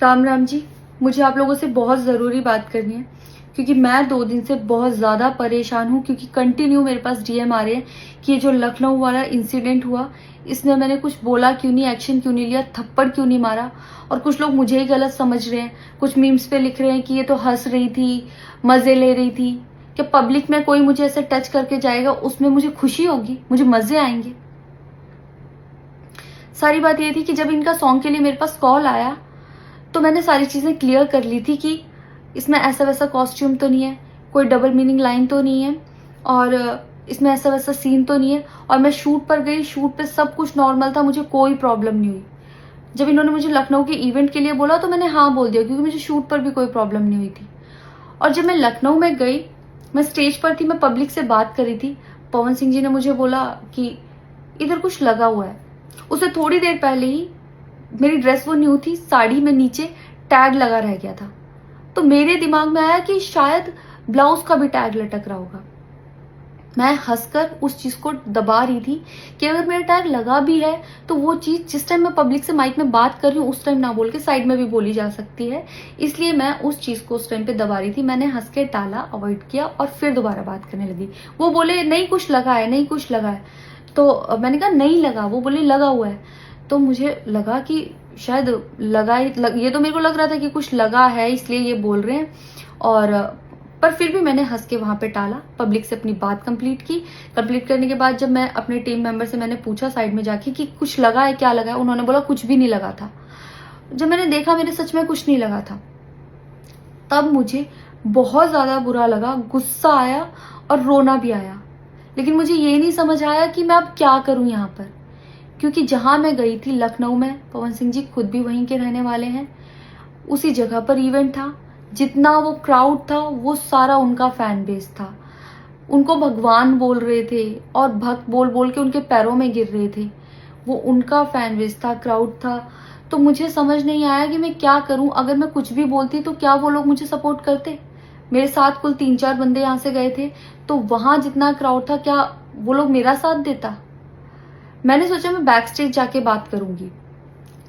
राम राम जी। मुझे आप लोगों से बहुत ज़रूरी बात करनी है क्योंकि मैं 2 दिन से बहुत ज़्यादा परेशान हूँ क्योंकि कंटिन्यू मेरे पास डीएम आ रहे हैं कि ये जो लखनऊ वाला इंसिडेंट हुआ इसमें मैंने कुछ बोला क्यों नहीं, एक्शन क्यों नहीं लिया, थप्पड़ क्यों नहीं मारा। और कुछ लोग मुझे ही गलत समझ रहे हैं, कुछ मीम्स पे लिख रहे हैं कि ये तो हंस रही थी, मज़े ले रही थी। कि पब्लिक में कोई मुझे ऐसे टच करके जाएगा उसमें मुझे खुशी होगी, मुझे मज़े आएंगे। सारी बात ये थी कि जब इनका सॉन्ग के लिए मेरे पास कॉल आया तो मैंने सारी चीज़ें क्लियर कर ली थी कि इसमें ऐसा वैसा कॉस्ट्यूम तो नहीं है, कोई डबल मीनिंग लाइन तो नहीं है और इसमें ऐसा वैसा सीन तो नहीं है। और मैं शूट पर गई, शूट पे सब कुछ नॉर्मल था, मुझे कोई प्रॉब्लम नहीं हुई। जब इन्होंने मुझे लखनऊ के इवेंट के लिए बोला तो मैंने हाँ बोल दिया क्योंकि मुझे शूट पर भी कोई प्रॉब्लम नहीं हुई थी। और जब मैं लखनऊ में गई, मैं स्टेज पर थी, मैं पब्लिक से बात कर रही थी, पवन सिंह जी ने मुझे बोला कि इधर कुछ लगा हुआ है। उससे थोड़ी देर पहले ही मेरी ड्रेस वो न्यू थी, साड़ी में नीचे टैग लगा रह गया था। तो मेरे दिमाग में आया कि शायद ब्लाउज का भी टैग लटक रहा होगा। मैं हंसकर उस चीज को दबा रही थी कि अगर मेरा टैग लगा भी है तो वो चीज जिस टाइम मैं पब्लिक से माइक में बात कर रही हूँ उस टाइम ना बोल के साइड में भी बोली जा सकती है, इसलिए मैं उस चीज को उस टाइम पे दबा रही थी। मैंने हंस के टाला, अवॉइड किया और फिर दोबारा बात करने लगी। वो बोले नहीं कुछ लगा है, नहीं कुछ लगा है। तो मैंने कहा नहीं लगा, वो बोले लगा हुआ है। तो मुझे लगा कि शायद ये तो मेरे को लग रहा था कि कुछ लगा है इसलिए ये बोल रहे हैं। और पर फिर भी मैंने हंस के वहां पे टाला, पब्लिक से अपनी बात कंप्लीट की। कंप्लीट करने के बाद जब मैं अपने टीम मेंबर से मैंने पूछा साइड में जाके कि कुछ लगा है, क्या लगा है, उन्होंने बोला कुछ भी नहीं लगा था। जब मैंने देखा मेरे सच में कुछ नहीं लगा था, तब मुझे बहुत ज्यादा बुरा लगा, गुस्सा आया और रोना भी आया। लेकिन मुझे ये नहीं समझ आया कि मैं अब क्या करूं यहाँ पर, क्योंकि जहां मैं गई थी लखनऊ में, पवन सिंह जी खुद भी वहीं के रहने वाले हैं, उसी जगह पर इवेंट था। जितना वो क्राउड था वो सारा उनका फैन बेस था। उनको भगवान बोल रहे थे और भक्त बोल बोल के उनके पैरों में गिर रहे थे। वो उनका फैन बेस था, क्राउड था। तो मुझे समझ नहीं आया कि मैं क्या करूं। अगर मैं कुछ भी बोलती तो क्या वो लोग मुझे सपोर्ट करते। मेरे साथ कुल 3-4 बंदे यहाँ से गए थे, तो वहां जितना क्राउड था क्या वो लोग मेरा साथ देता। मैंने सोचा मैं बैक स्टेज जाके बात करूंगी।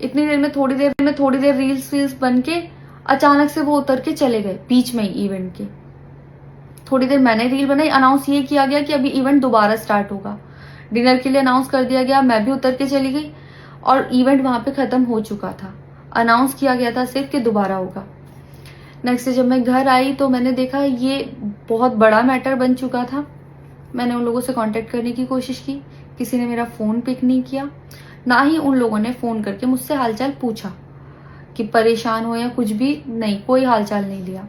इतनी देर में थोड़ी देर रील्स बन के अचानक से वो उतर के चले गए बीच में ही इवेंट के। थोड़ी देर मैंने रील बनाई, अनाउंस ये किया गया कि अभी इवेंट दोबारा स्टार्ट होगा। डिनर के लिए अनाउंस कर दिया गया, मैं भी उतर के चली गई और इवेंट वहां पे खत्म हो चुका था। अनाउंस किया गया था सिर्फ कि दोबारा होगा। नेक्स्ट डे जब मैं घर आई तो मैंने देखा ये बहुत बड़ा मैटर बन चुका था। मैंने उन लोगों से कांटेक्ट करने की कोशिश की, किसी ने मेरा फोन पिक नहीं किया, ना ही उन लोगों ने फोन करके मुझसे हालचाल पूछा कि परेशान हो या कुछ भी नहीं, कोई हालचाल नहीं लिया।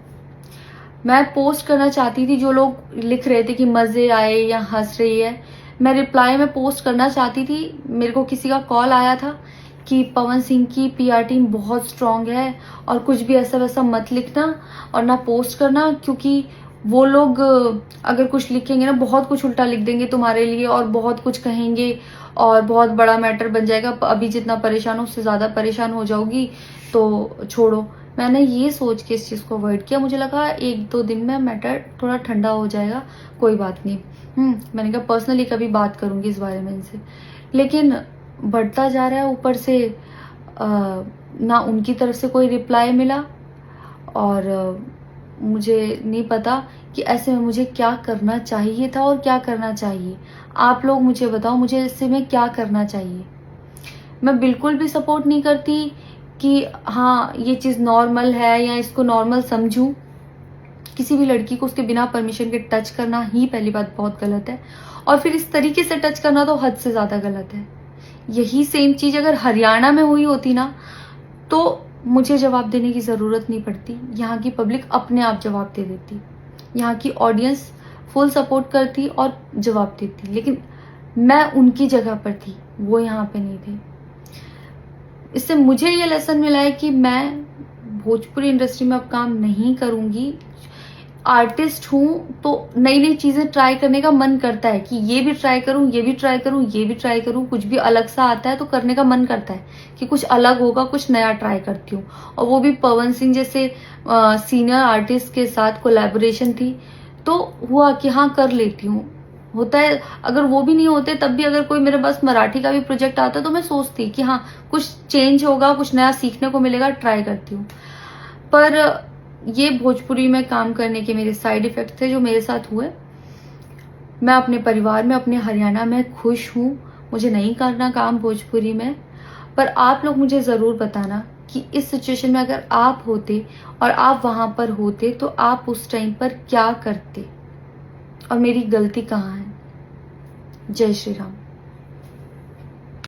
मैं पोस्ट करना चाहती थी, जो लोग लिख रहे थे कि मजे आए या हंस रही है, मैं रिप्लाई में पोस्ट करना चाहती थी। मेरे को किसी का कॉल आया था कि पवन सिंह की पीआर टीम बहुत स्ट्रांग है और कुछ भी ऐसा वैसा मत लिखना और ना पोस्ट करना, क्योंकि वो लोग अगर कुछ लिखेंगे ना बहुत कुछ उल्टा लिख देंगे तुम्हारे लिए और बहुत कुछ कहेंगे और बहुत बड़ा मैटर बन जाएगा। अभी जितना परेशान हो उससे ज्यादा परेशान हो जाओगी, तो छोड़ो। मैंने ये सोच के इस चीज को अवॉइड किया। मुझे लगा 1-2 दिन में मैटर थोड़ा ठंडा हो जाएगा, कोई बात नहीं। मैंने कहा पर्सनली कभी बात करूंगी इस बारे में इनसे। लेकिन बढ़ता जा रहा है, ऊपर से ना उनकी तरफ से कोई रिप्लाई मिला और मुझे नहीं पता कि ऐसे में मुझे क्या करना चाहिए था और क्या करना चाहिए। आप लोग मुझे बताओ, मुझे इससे में क्या करना चाहिए। मैं बिल्कुल भी सपोर्ट नहीं करती कि हाँ ये चीज नॉर्मल है या इसको नॉर्मल समझूं। किसी भी लड़की को उसके बिना परमिशन के टच करना ही पहली बात बहुत गलत है, और फिर इस तरीके से टच करना तो हद से ज्यादा गलत है। यही सेम चीज अगर हरियाणा में हुई होती ना तो मुझे जवाब देने की जरूरत नहीं पड़ती, यहाँ की पब्लिक अपने आप जवाब दे देती, यहाँ की ऑडियंस फुल सपोर्ट करती और जवाब देती। लेकिन मैं उनकी जगह पर थी, वो यहाँ पे नहीं थे। इससे मुझे ये लेसन मिला है कि मैं भोजपुरी इंडस्ट्री में अब काम नहीं करूंगी। आर्टिस्ट हूँ तो नई नई चीजें ट्राई करने का मन करता है कि ये भी ट्राई करूं, ये भी ट्राई करूं, ये भी ट्राई करूं। कुछ भी अलग सा आता है तो करने का मन करता है कि कुछ अलग होगा, कुछ नया ट्राई करती हूँ। और वो भी पवन सिंह जैसे सीनियर आर्टिस्ट के साथ कोलैबोरेशन थी तो हुआ कि हाँ कर लेती हूँ, होता है, अगर वो भी नहीं होते तब भी अगर कोई मेरे पास मराठी का भी प्रोजेक्ट आता तो मैं सोचती कि हाँ कुछ चेंज होगा, कुछ नया सीखने को मिलेगा, ट्राई करती हूँ। पर ये भोजपुरी में काम करने के मेरे साइड इफेक्ट थे जो मेरे साथ हुए। मैं अपने परिवार में, अपने हरियाणा में खुश हूँ, मुझे नहीं करना काम भोजपुरी में। पर आप लोग मुझे ज़रूर बताना कि इस सिचुएशन में अगर आप होते और आप वहाँ पर होते तो आप उस टाइम पर क्या करते और मेरी गलती कहाँ है। जय श्री राम।